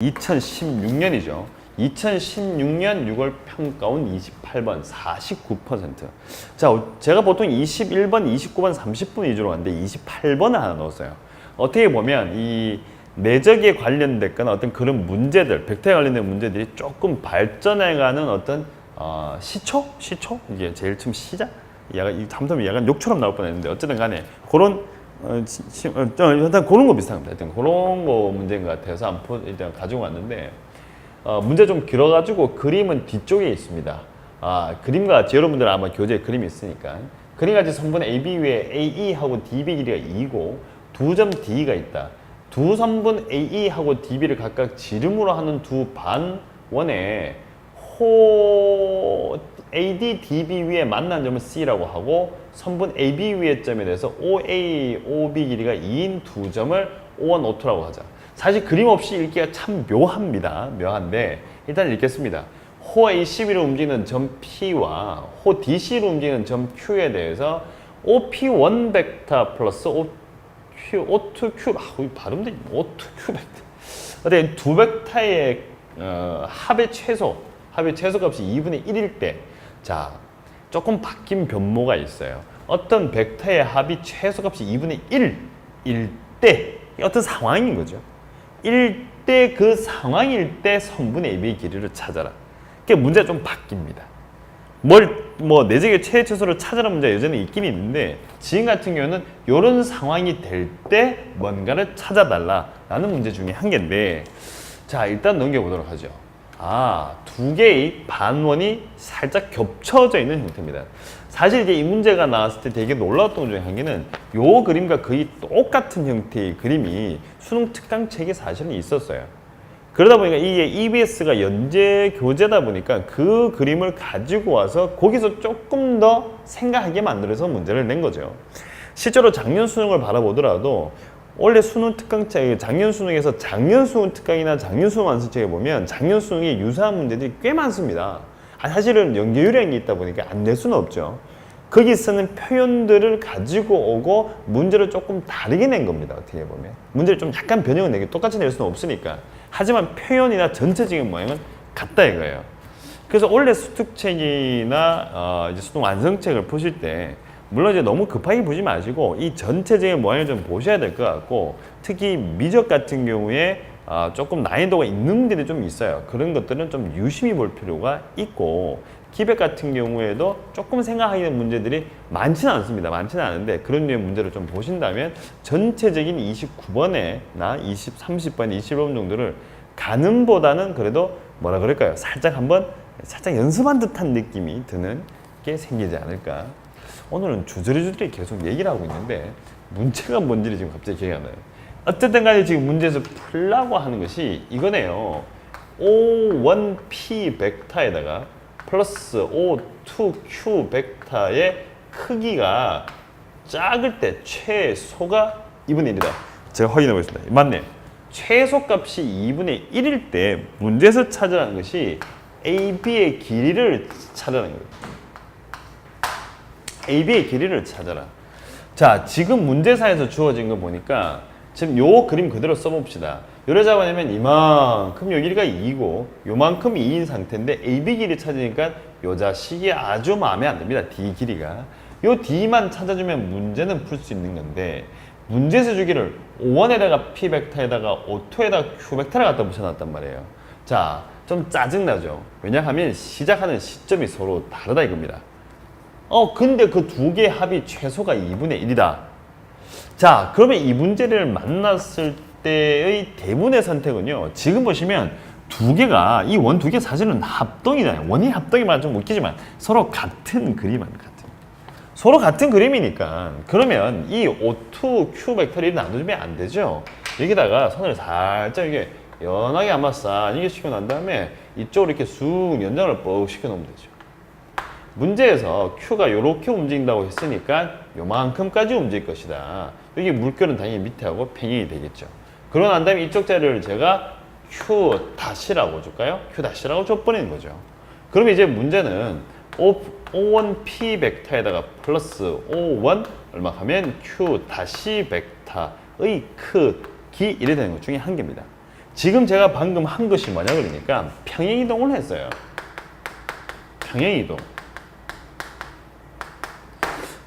2016년이죠. 2016년 6월 평가원 28번 49%. 자, 제가 보통 21번, 29번, 30번 위주로 하는데 28번을 하나 넣었어요. 어떻게 보면 이 내적에 관련됐거나 어떤 그런 문제들, 벡터에 관련된 문제들이 조금 발전해가는 어떤 시초? 이게 제일 처음 시작? 잠깐 약간 욕처럼 나올 뻔했는데 어쨌든 간에 그런 일단 그런 거 비슷합니다. 일단 그런 거 문제인 것 같아서 일단 가지고 왔는데 문제 좀 길어가지고 그림은 뒤쪽에 있습니다. 그림과 같이 여러분들 아마 교재에 그림이 있으니까 그림과 같이 성분 AB 위에 AE하고 DB 길이가 2고 두 점 D가 있다. 두 선분 AE하고 DB를 각각 지름으로 하는 두 반원에 호 AD, DB 위에 만난 점을 C라고 하고 선분 AB 위의 점에 대해서 OA, OB 길이가 2인 두 점을 O1, O2라고 하자. 사실 그림 없이 읽기가 참 묘합니다. 묘한데 일단 읽겠습니다. 호 ACB로 움직이는 점 P와 호 DC로 움직이는 점 Q에 대해서 OP1 벡터 플러스 O2 큐, 발음도 O2 벡터. 어때 두 벡터의 합의 최소 값이 2분의 1일 때, 자, 조금 바뀐 변모가 있어요. 어떤 벡터의 합이 최소 값이 2분의 1일 때, 어떤 상황인 거죠. 1대 그 상황일 때 선분의 AB의 길이를 찾아라. 그게 문제가 좀 바뀝니다. 내적의 최초수를 찾아라 문제가 여전히 있긴 있는데 지금 같은 경우는 이런 상황이 될 때 뭔가를 찾아달라라는 문제 중에 한 개인데, 자, 일단 넘겨보도록 하죠. 두 개의 반원이 살짝 겹쳐져 있는 형태입니다. 사실 이제 이 문제가 나왔을 때 되게 놀라웠던 것 중에 한 개는 이 그림과 거의 똑같은 형태의 그림이 수능 특강 책에 사실은 있었어요. 그러다 보니까 이게 EBS가 연재 교재다 보니까 그 그림을 가지고 와서 거기서 조금 더 생각하게 만들어서 문제를 낸 거죠. 실제로 작년 수능을 바라보더라도 원래 수능 특강책, 작년 수능에서 작년 수능 특강이나 작년 수능 완성책에 보면 작년 수능에 유사한 문제들이 꽤 많습니다. 사실은 연계유리한 게 있다 보니까 안 낼 수는 없죠. 거기 쓰는 표현들을 가지고 오고 문제를 조금 다르게 낸 겁니다. 어떻게 보면 문제를 좀 약간 변형을 내게 똑같이 낼 수는 없으니까. 하지만 표현이나 전체적인 모양은 같다 이거예요. 그래서 원래 수특책이나 이제 수능 완성책을 보실 때 물론 이제 너무 급하게 보지 마시고 이 전체적인 모양을 좀 보셔야 될 것 같고, 특히 미적 같은 경우에 조금 난이도가 있는 문제들이 좀 있어요. 그런 것들은 좀 유심히 볼 필요가 있고, 기백 같은 경우에도 조금 생각하기는 문제들이 많지는 않습니다. 많지는 않은데 그런 류의 문제를 좀 보신다면 전체적인 29번에나 30번, 20번 정도를 가늠보다는 그래도 뭐라 그럴까요? 살짝 연습한 듯한 느낌이 드는 게 생기지 않을까. 오늘은 주저리 계속 얘기를 하고 있는데 문제가 뭔지 지금 갑자기 기억이 안 나요. 어쨌든 간에 지금 문제에서 풀라고 하는 것이 이거네요. O1P 벡터에다가 플러스 O2Q 벡터의 크기가 작을 때 최소가 2분의 1이다. 제가 확인해 보겠습니다. 맞네요. 최소값이 2분의 1일 때 문제에서 찾으라는 것이 AB의 길이를 찾으라는 거예요. AB의 길이를 찾아라. 자, 지금 문제사에서 주어진 거 보니까 지금 요 그림 그대로 써봅시다. 요래 잡아내면 이만큼 요 길이가 2고 요만큼 2인 상태인데 AB 길이 찾으니까 요 자식이 아주 마음에 안 듭니다. D 길이가. 요 D만 찾아주면 문제는 풀 수 있는 건데 문제에서 주기를 O1에다가 P 벡터에다가 O2에다가 Q 벡터를 갖다 붙여놨단 말이에요. 자, 좀 짜증나죠. 왜냐하면 시작하는 시점이 서로 다르다 이겁니다. 근데 그 두 개의 합이 최소가 2분의 1이다. 자, 그러면 이 문제를 만났을 때의 대부분의 선택은요. 지금 보시면 두 개가, 이 원 두 개 사실은 합동이잖아요. 원이 합동이 말은 좀 웃기지만 서로 같은 서로 같은 그림이니까 그러면 이 O2, Q 벡터를 나눠주면 안 되죠. 여기다가 선을 살짝 이게 연하게 한번 싹 연결시켜 난 다음에 이쪽으로 이렇게 쑥 연장을 뻑 시켜 놓으면 되죠. 문제에서 Q가 이렇게 움직인다고 했으니까 요만큼까지 움직일 것이다. 여기 물결은 당연히 밑에 하고 평행이 되겠죠. 그러고 난 다음에 이쪽 자리를 제가 Q 다시라고 줄까요? Q 다시라고 줘버리는 거죠. 그럼 이제 문제는 O1P 벡터에다가 플러스 O1 얼마 하면 Q 다시 벡터의 크기 이래 되는 것 중에 한 개입니다. 지금 제가 방금 한 것이 뭐냐 그러니까 평행이동을 했어요. 평행이동.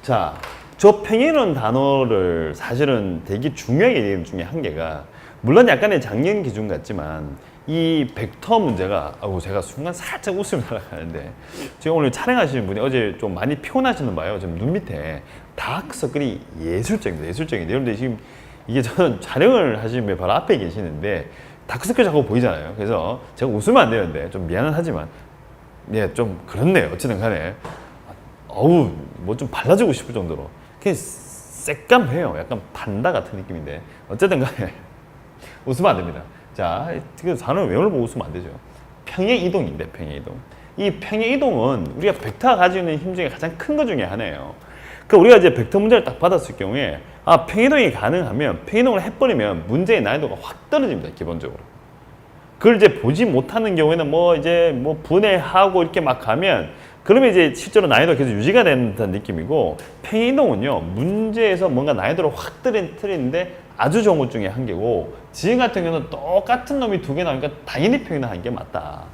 자, 저 평행이라는 단어를 사실은 되게 중요하게 얘기하는 중에 한 개가, 물론 약간의 작년 기준 같지만 이 벡터 문제가, 제가 순간 살짝 웃음이 날아가는데, 지금 오늘 촬영하시는 분이 어제 좀 많이 피곤하시는 봐요. 지금 눈 밑에 다크서클이 예술적입니다. 예술적인데, 여러분들 지금 이게 저는 촬영을 하시는 분 바로 앞에 계시는데 다크서클 자꾸 보이잖아요. 그래서 제가 웃으면 안 되는데 좀 미안은 하지만, 예, 좀 그렇네요. 어쨌든 간에 뭐 좀 발라주고 싶을 정도로 그냥 새까매요. 약간 판다 같은 느낌인데, 어쨌든 간에 웃으면 안 됩니다. 자, 그 단어를 외우는 보고 웃으면 안 되죠. 평행이동인데, 평행이동. 이 평행이동은 우리가 벡터가 가지고 있는 힘 중에 가장 큰 것 중에 하나예요. 그러니까 우리가 이제 벡터 문제를 딱 받았을 경우에, 평행이동이 가능하면, 평행이동을 해버리면 문제의 난이도가 확 떨어집니다, 기본적으로. 그걸 이제 보지 못하는 경우에는 뭐 분해하고 이렇게 막 가면, 그러면 이제 실제로 난이도가 계속 유지가 된다는 느낌이고, 평행이동은요, 문제에서 뭔가 난이도를 확 틀리는데 아주 좋은 것 중에 한 개고, 지금 같은 경우는 똑같은 놈이 두 개 나오니까 당연히 평행이동 한 게 맞다.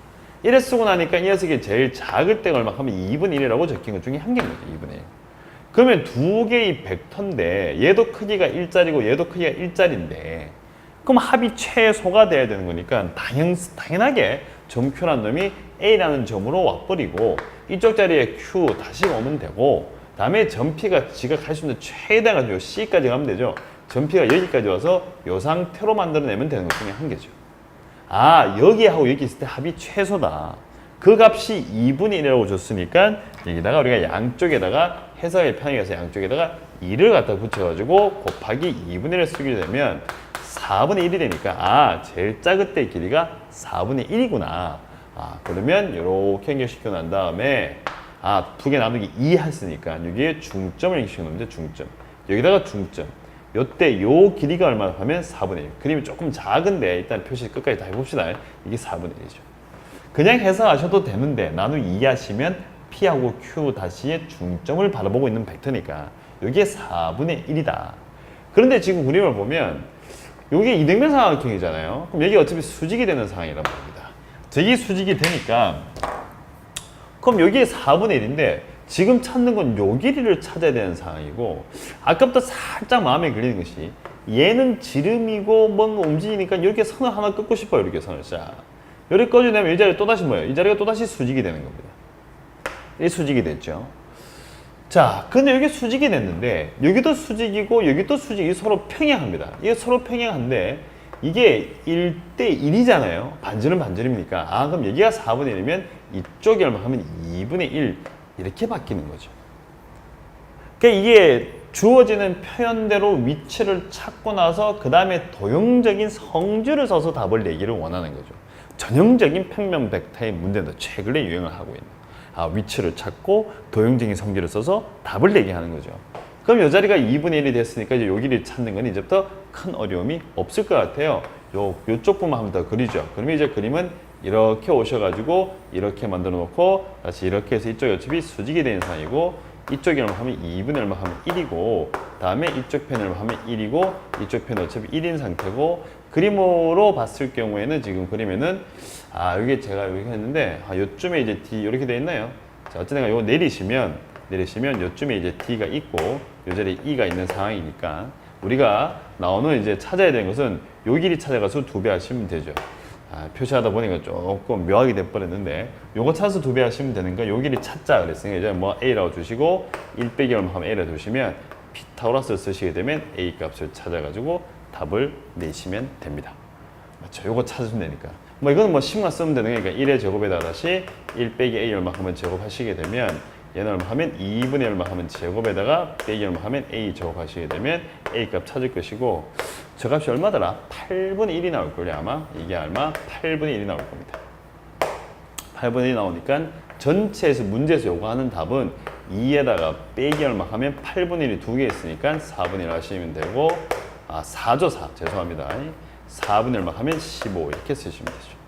이래 쓰고 나니까 이 녀석이 제일 작을 때가 얼마 하면 2분의 1이라고 적힌 것 중에 한 개인 거죠, 2분의 1. 그러면 두 개의 벡터인데 얘도 크기가 1짜리고 얘도 크기가 1짜리인데, 그럼 합이 최소가 돼야 되는 거니까 당연하게 점 Q라는 놈이 A라는 점으로 와버리고, 이쪽 자리에 Q 다시 오면 되고, 다음에 점 P가 지가 갈 수 있는 최대가 요 C까지 가면 되죠. 점 P가 여기까지 와서 이 상태로 만들어내면 되는 것 중에 한 개죠. 여기하고 여기 있을 때 합이 최소다. 그 값이 2분의 1이라고 줬으니까 여기다가 우리가 양쪽에다가 해석의 편익에서 양쪽에다가 2를 갖다 붙여가지고 곱하기 2분의 1을 쓰게 되면 4분의 1이 되니까, 제일 작을 때 길이가 4분의 1이구나. 그러면 이렇게 연결시켜 난 다음에, 두 개 나누기 2 했으니까 여기에 중점을 연결시켜 놓으면 중점. 여기다가 중점. 요때 요 길이가 얼마나 하면 4분의 1. 그림이 조금 작은데 일단 표시 끝까지 다 해봅시다. 이게 4분의 1이죠. 그냥 해석하셔도 되는데 나누기 2 하시면 P하고 Q 다시의 중점을 바라보고 있는 벡터니까 여기에 4분의 1이다. 그런데 지금 그림을 보면 여기 이등변 삼각형이잖아요. 그럼 여기 어차피 수직이 되는 상황이란 말입니다. 저기 수직이 되니까, 그럼 여기에 4분의 1인데 지금 찾는 건 요 길이를 찾아야 되는 상황이고, 아까부터 살짝 마음에 걸리는 것이 얘는 지름이고 뭔가 움직이니까 이렇게 선을 하나 끊고 싶어요. 이렇게 선을 이렇게 꺼주려면 이 자리가 또다시 뭐예요? 이 자리가 또다시 수직이 되는 겁니다. 이 수직이 됐죠. 자, 근데 여기 수직이 됐는데 여기도 수직이고 여기도 수직이 서로 평행합니다. 이게 서로 평행한데 이게 1대 1이잖아요. 반지름 반지름이니까. 그럼 여기가 4분의 1이면 이쪽이 얼마 하면 2분의 1 이렇게 바뀌는 거죠. 그러니까 이게 주어지는 표현대로 위치를 찾고 나서 그 다음에 도형적인 성질을 써서 답을 내기를 원하는 거죠. 전형적인 평면 벡터의 문제도 최근에 유행을 하고 있는. 위치를 찾고 도형적인 성질을 써서 답을 내게 하는 거죠. 그럼 이 자리가 2분의 1이 됐으니까 이제 요 길이를 찾는 건 이제부터 큰 어려움이 없을 것 같아요. 요쪽 부분 한번 더 그리죠. 그러면 이제 그림은 이렇게 오셔가지고 이렇게 만들어 놓고 다시 이렇게 해서 이쪽이 어차피 수직이 되는 상황이고, 이쪽이 얼마 하면 2분의 얼마 하면 1이고, 다음에 이쪽 편이 얼마 하면 1이고, 이쪽 편이 어차피 1인 상태고, 그림으로 봤을 경우에는 지금 그림에는 여기 제가 이렇게 했는데 요쯤에 이제 D 이렇게 돼 있나요? 자, 어쨌든 이거 내리시면 요쯤에 이제 D가 있고 요 자리에 E가 있는 상황이니까 우리가 나오는 이제 찾아야 되는 것은 요 길이 찾아가서 2배 하시면 되죠. 표시하다 보니까 조금 묘하게 돼버렸는데 요거 찾아서 2배 하시면 되는가, 요 길이 찾자 그랬으니까 이제 뭐 A라고 주시고 1 빼기 얼마 하면 A라고 주시면 피타고라스를 쓰시게 되면 A 값을 찾아가지고 답을 내시면 됩니다. 맞죠? 요거 찾으면 되니까. 이거는 식만 쓰면 되는 거니까 1의 제곱에다가 다시 1 빼기 A 얼마 하면 제곱하시게 되면 얘는 얼마 하면 2분의 얼마 하면 제곱에다가 빼기 얼마 하면 A 제곱하시게 되면 A 값 찾을 것이고, 저 값이 얼마더라? 8분의 1이 나올 걸요 아마. 이게 아마 8분의 1이 나올 겁니다. 8분의 1이 나오니까 전체에서 문제에서 요구하는 답은 2에다가 빼기 얼마 하면 8분의 1이 두 개 있으니까 4분의 1 하시면 되고, 4죠 4. 죄송합니다. 4분의 얼마 하면 15 이렇게 쓰시면 되죠.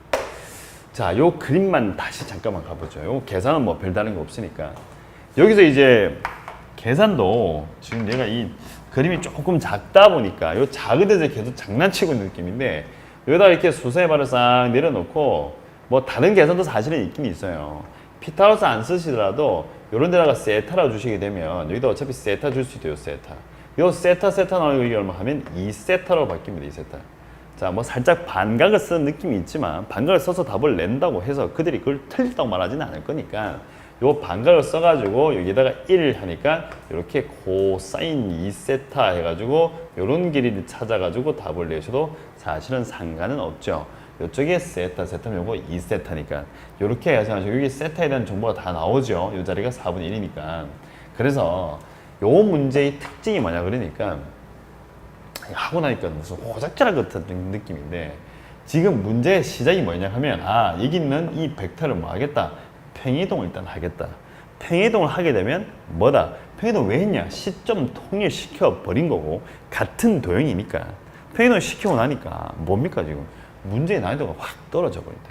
자, 요 그림만 다시 잠깐만 가보죠. 요 계산은 뭐 별다른 거 없으니까. 여기서 이제 계산도 지금 얘가 이 그림이 조금 작다 보니까 요 작은 데서 계속 장난치고 있는 느낌인데, 여기다 이렇게 수선의 발을 싹 내려놓고 뭐 다른 계산도 사실은 있긴 있어요. 피타고라스 안 쓰시더라도 이런 데다가 세타라고 주시게 되면 여기다 어차피 세타 줄 수 있대요. 세타. 요 세타 나오는 이게 얼마 하면 2세타로 바뀝니다. 2세타. 자, 뭐 살짝 반각을 쓰는 느낌이 있지만 반각을 써서 답을 낸다고 해서 그들이 그걸 틀렸다고 말하지는 않을 거니까 요 반각을 써가지고 여기다가 1 하니까 이렇게 코사인 2세타 해가지고 요런 길이를 찾아가지고 답을 내셔도 사실은 상관은 없죠. 이쪽에 세타면 요거 2세타니까 이렇게 해서 여기 세타에 대한 정보가 다 나오죠. 이 자리가 4분의 1이니까. 그래서 요 문제의 특징이 뭐냐 그러니까 하고 나니까 무슨 호작자라 같은 느낌인데 지금 문제의 시작이 뭐냐 하면 여기 있는 이 벡터를 뭐 하겠다? 평이동을 일단 하겠다. 평이동을 하게 되면 뭐다? 평이동 왜 했냐? 시점 통일시켜 버린 거고 같은 도형이니까 평이동을 시키고 나니까 뭡니까 지금? 문제의 난이도가 확 떨어져 버린다.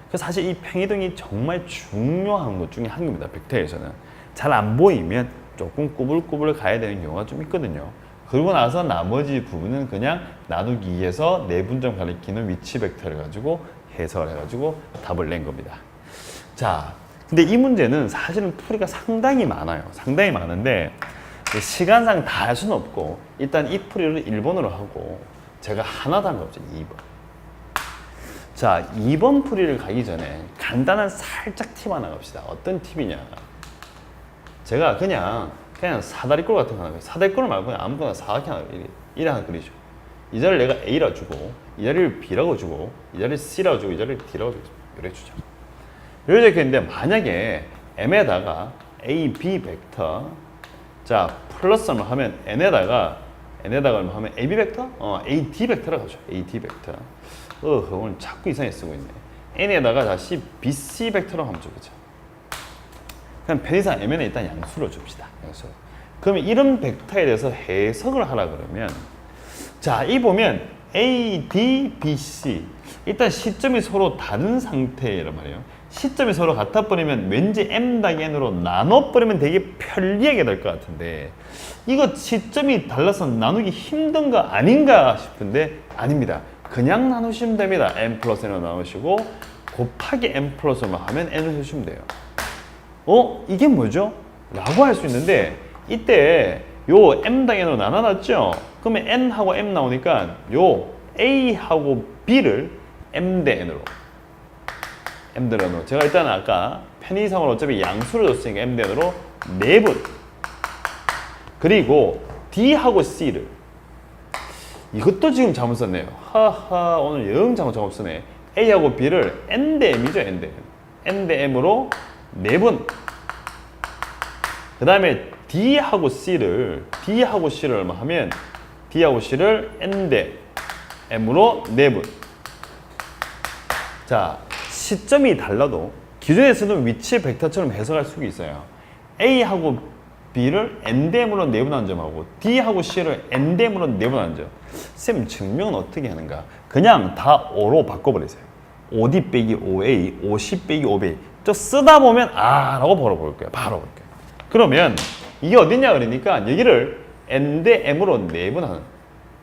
그래서 사실 이 평이동이 정말 중요한 것 중에 한 겁니다. 벡터에서는 잘 안 보이면 조금 꾸불꾸불 가야 되는 경우가 좀 있거든요. 그러고 나서 나머지 부분은 그냥 나누기 2에서 내분점 가리키는 위치 벡터를 가지고 해석을 해가지고 답을 낸 겁니다. 자, 근데 이 문제는 사실은 풀이가 상당히 많아요. 상당히 많은데 시간상 다 할 수는 없고 일단 이 풀이를 1번으로 하고 제가 하나 더 한 거 없죠. 2번. 자, 2번 풀이를 가기 전에 간단한 살짝 팁 하나 갑시다. 어떤 팁이냐. 제가 그냥 사다리꼴 같은 거 하나 그려요. 사다리꼴 말고 그냥 아무거나 사각형 하나 이래 하나 그리죠. 이 자리를 내가 A라 주고 이 자리를 B라고 주고 이 자리를 C라고 주고 이 자리를 D라고 주고 이렇게 주죠. 이렇게 했는데 만약에 M에다가 A, B 벡터 자 플러스를 하면 N에다가 얼마 하면 AB 벡터? AD 벡터라고 하죠. AD 벡터. 오늘 자꾸 이상하게 쓰고 있네. N에다가 다시 BC 벡터라고 하면 좋겠죠. 그럼 편의상 M에는 일단 양수로 줍시다. 양수. 그러면 이런 벡터에 대해서 해석을 하라 그러면 자, 이 보면 A, D, B, C 일단 시점이 서로 다른 상태란 말이에요. 시점이 서로 같아 버리면 왠지 M-N으로 나눠버리면 되게 편리하게 될 것 같은데 이거 시점이 달라서 나누기 힘든 거 아닌가 싶은데 아닙니다. 그냥 나누시면 됩니다. M 플러스 N으로 나누시고 곱하기 M 플러스 N만 하면 N을 해주시면 돼요. 이게 뭐죠? 라고 할 수 있는데 이때 요 M-N으로 나눠놨죠? 그러면 N하고 M 나오니까 요 A하고 B를 M 대 N으로 제가 일단 아까 편의상으로 어차피 양수를 줬으니까 M 대 N으로 4분 그리고 D하고 C를 이것도 지금 잘못 썼네요. 하하 오늘 영 잘못 쓰네. A하고 B를 N 대 M이죠. N 대 M. N 대 M으로 4분 그 다음에 D하고 C를 얼마 하면 D하고 C를 N 대 M으로 4분 자 시점이 달라도 기존에서는 위치 벡터처럼 해석할 수가 있어요. A하고 B를 N 대 M으로 4분하는 점하고 D하고 C를 N 대 M으로 4분하는 점 쌤 증명은 어떻게 하는가? 그냥 다 O로 바꿔버리세요. 5D 빼기 5A, 50 빼기 5B 저 쓰다 보면 라고 바로 볼 거예요. 그러면 이게 어딨냐 그러니까 여기를 N 대 M으로 4분하는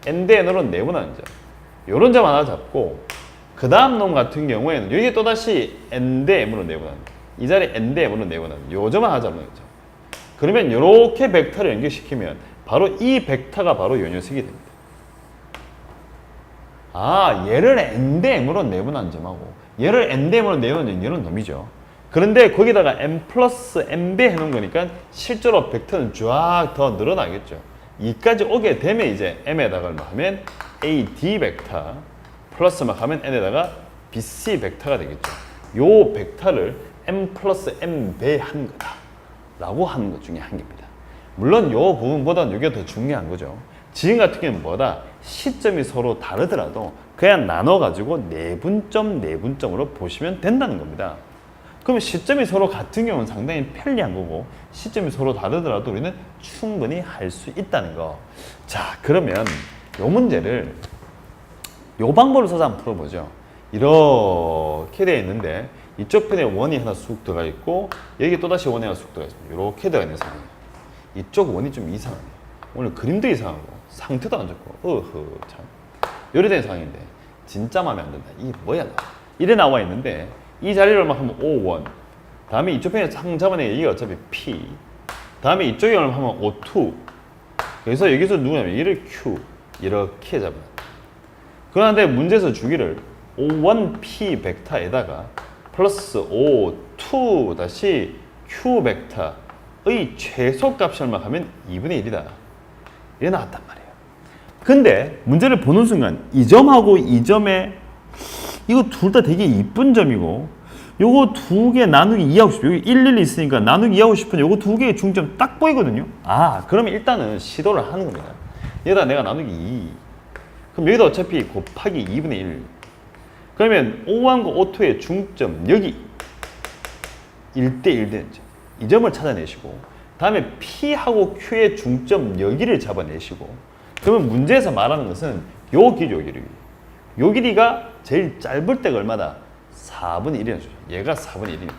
N 대 N으로 4분하는 점 요런 점 하나 잡고 그 다음 놈 같은 경우에는 여기 또다시 N 대 M으로 4분하는 이 자리 N 대 M으로 4분하는 요 점만 하나 잡는 거죠. 그러면 이렇게 벡터를 연결시키면 바로 이 벡터가 바로 요 녀석이 됩니다. 얘를 N 대 M으로 4분하는 점하고 얘를 N 대 M으로 4분하는 점 이런 놈이죠. 그런데 거기다가 M 플러스 MB 해놓은 거니까 실제로 벡터는 쫙 더 늘어나겠죠. 2까지 오게 되면 이제 M에다가 얼마 하면 AD 벡터 플러스 막 하면 N에다가 BC 벡터가 되겠죠. 요 벡터를 M 플러스 M 배한 거다 라고 하는 것 중에 한 개입니다. 물론 요 부분보다는 이게 더 중요한 거죠. 지금 같은 경우는 뭐다? 시점이 서로 다르더라도 그냥 나눠가지고 내분점으로 보시면 된다는 겁니다. 그러면 시점이 서로 같은 경우는 상당히 편리한 거고 시점이 서로 다르더라도 우리는 충분히 할 수 있다는 거. 자, 그러면 요 문제를 요 방법을 써서 한번 풀어보죠. 이렇게 되어 있는데 이쪽 편에 원이 하나 쑥 들어가 있고 여기 또다시 원이 하나 쑥 들어가 있습니다. 이렇게 되어 있는 상황이에요. 이쪽 원이 좀 이상해요. 오늘 그림도 이상하고 상태도 안 좋고 참 요리 된 상황인데 진짜 마음에 안 든다. 이게 뭐야? 이래 나와 있는데 이 자리를 얼마 하면 O1. 다음에 이쪽 편에 상 잡아내야 이게 어차피 P. 다음에 이쪽에 얼마 하면 O2. 그래서 여기서 누구냐면 얘를 Q. 이렇게 잡아요. 그런데 문제에서 주기를 O1P 벡터에다가 플러스 O2 다시 Q 벡터의 최소값이 얼마 하면 2분의 1이다. 이래 나왔단 말이에요. 근데 문제를 보는 순간 이 점하고 이 점에 이거 둘 다 되게 이쁜 점이고 요거 두 개 나누기 2하고 싶어요. 여기 1, 1 있으니까 나누기 2하고 싶은 요거 두 개의 중점 딱 보이거든요. 아, 그러면 일단은 시도를 하는 겁니다. 여기다 내가 나누기 2. 그럼 여기다 어차피 곱하기 2분의 1. 그러면 O1과 O2의 중점 여기 1대1 되는 점. 이 점을 찾아내시고 다음에 P하고 Q의 중점 여기를 잡아내시고 그러면 문제에서 말하는 것은 요 길이. 요 길이가 제일 짧을 때가 얼마다? 4분의 1이라는 거죠. 얘가 4분의 1이니까.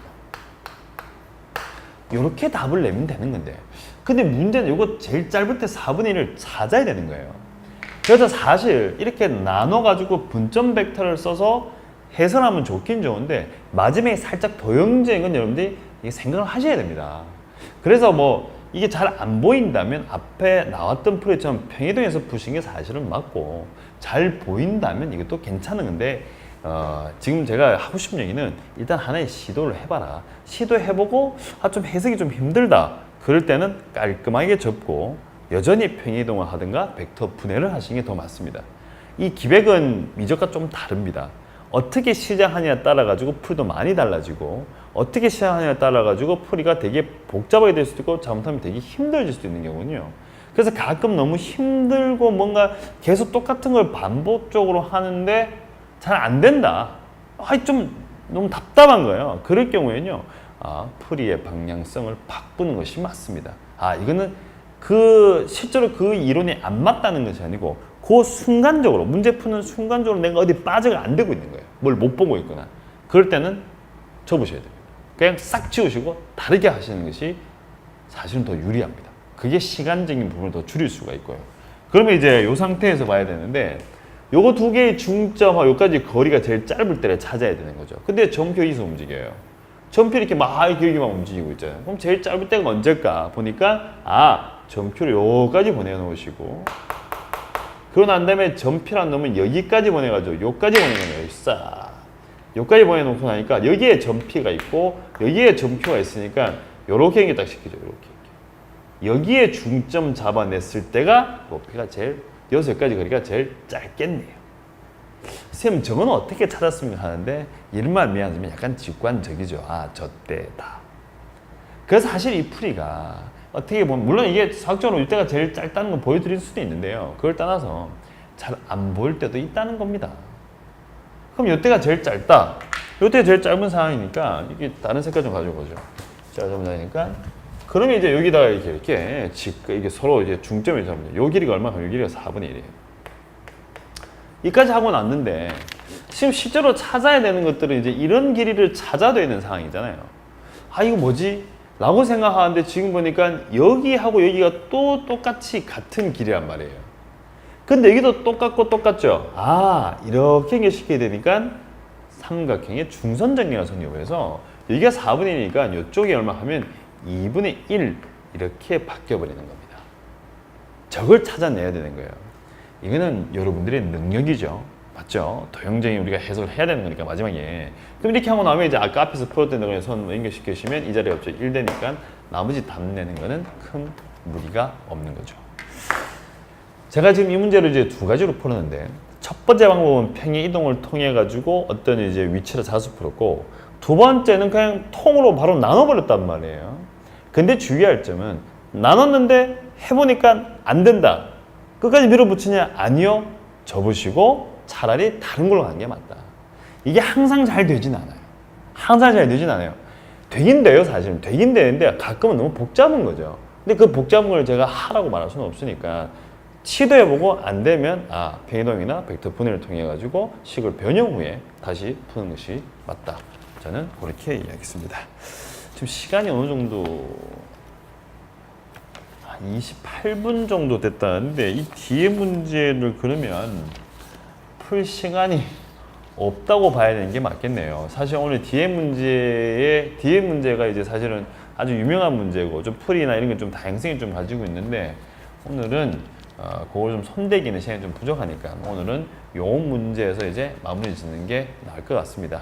이렇게 답을 내면 되는 건데 근데 문제는 이거 제일 짧을 때 4분의 1을 찾아야 되는 거예요. 그래서 사실 이렇게 나눠가지고 분점 벡터를 써서 해설하면 좋긴 좋은데 마지막에 살짝 도형적인 건 여러분들이 생각을 하셔야 됩니다. 그래서 뭐 이게 잘 안 보인다면 앞에 나왔던 풀이처럼 평행이동에서 푸신 게 사실은 맞고 잘 보인다면 이것도 괜찮은 건데 지금 제가 하고 싶은 얘기는 일단 하나의 시도를 해봐라. 시도해보고 좀 해석이 좀 힘들다. 그럴 때는 깔끔하게 접고 여전히 평행이동을 하든가 벡터 분해를 하시는 게 더 맞습니다. 이 기백은 미적과 좀 다릅니다. 어떻게 시작하느냐에 따라 가지고 풀도 많이 달라지고 어떻게 시작하느냐에 따라 가지고 풀이가 되게 복잡하게 될 수도 있고 잘못하면 되게 힘들어질 수도 있는 경우는요. 그래서 가끔 너무 힘들고 뭔가 계속 똑같은 걸 반복적으로 하는데 잘 안 된다. 좀 너무 답답한 거예요. 그럴 경우에는요. 풀이의 방향성을 바꾸는 것이 맞습니다. 이거는 실제로 그 이론이 안 맞다는 것이 아니고 그 순간적으로 문제 푸는 순간적으로 내가 어디 빠져가 안 되고 있는 거예요. 뭘 못 보고 있거나. 그럴 때는 접으셔야 됩니다. 그냥 싹 지우시고 다르게 하시는 것이 사실은 더 유리합니다. 그게 시간적인 부분을 더 줄일 수가 있고요. 그러면 이제 이 상태에서 봐야 되는데 요거 두 개의 중점하고 여기까지 거리가 제일 짧을 때를 찾아야 되는 거죠. 근데 점표 여기서 움직여요. 점표 이렇게 막 여기만 움직이고 있잖아요. 그럼 제일 짧을 때가 언제일까? 보니까 점표를 여기까지 보내놓으시고 그러고 난 다음에 점표란 놈은 여기까지 보내가지고 여기까지 보내는 거예요. 싹 여기까지 보내놓고 나니까 여기에 점피가 있고 여기에 점표가 있으니까 요렇게 연결 딱 시키죠. 이렇게 여기에 중점 잡아냈을 때가 높이가 제일 여기까지 거리가 제일 짧겠네요. 선생님 저건 어떻게 찾았습니까 하는데 이런 말 미안하지만 약간 직관적이죠. 저때다. 그래서 사실 이 풀이가 어떻게 보면 물론 이게 수학적으로 이때가 제일 짧다는 걸 보여드릴 수도 있는데요. 그걸 떠나서 잘 안 보일 때도 있다는 겁니다. 그럼 이때가 제일 짧다. 이때가 제일 짧은 상황이니까 이게 다른 색깔 좀 가져보죠. 짧은 상황이니까 그러면 이제 여기다가 이렇게 이게 서로 이제 중점이 잡니다. 요 길이가 얼마나? 요 길이가 4분의 1이에요. 여기까지 하고 났는데 지금 실제로 찾아야 되는 것들은 이제 이런 길이를 찾아야 되는 상황이잖아요. 이거 뭐지? 라고 생각하는데 지금 보니까 여기하고 여기가 또 똑같이 같은 길이란 말이에요. 근데 여기도 똑같죠? 이렇게 연결시키게 되니까 삼각형의 중선정리가 성립을 해서 여기가 4분의 1이니까 이쪽이 얼마 하면 2분의 1 이렇게 바뀌어버리는 겁니다. 저걸 찾아내야 되는 거예요. 이거는 여러분들의 능력이죠. 맞죠? 도형적인 우리가 해석을 해야 되는 거니까 마지막에. 그럼 이렇게 하고 나면 이제 아까 앞에서 풀었던 거에 손 연결시키시면 이 자리가 갑자기 1 되니까 나머지 답 내는 거는 큰 무리가 없는 거죠. 제가 지금 이 문제를 이제 두 가지로 풀었는데 첫 번째 방법은 평행 이동을 통해 가지고 어떤 이제 위치를 잡아서 풀었고 두 번째는 그냥 통으로 바로 나눠버렸단 말이에요. 근데 주의할 점은 나눴는데 해보니까 안 된다. 끝까지 밀어붙이냐? 아니요. 접으시고 차라리 다른 걸로 가는 게 맞다. 이게 항상 잘 되진 않아요. 항상 잘 되진 않아요. 되긴 돼요, 사실은. 되긴 되는데 가끔은 너무 복잡한 거죠. 근데 그 복잡한 걸 제가 하라고 말할 수는 없으니까 시도해보고 안 되면 평행이동이나 벡터 분해를 통해 가지고 식을 변형 후에 다시 푸는 것이 맞다. 저는 그렇게 이야기했습니다. 지금 시간이 어느 정도 28분 정도 됐다는데 이 뒤에 문제를 그러면 풀 시간이 없다고 봐야 되는 게 맞겠네요. 사실 오늘 뒤에 문제가 이제 사실은 아주 유명한 문제고 좀 풀이나 이런 게 좀 다양성이 좀 가지고 있는데 오늘은 그걸 좀 손대기는 시간이 좀 부족하니까 오늘은 요 문제에서 이제 마무리 짓는 게 나을 것 같습니다.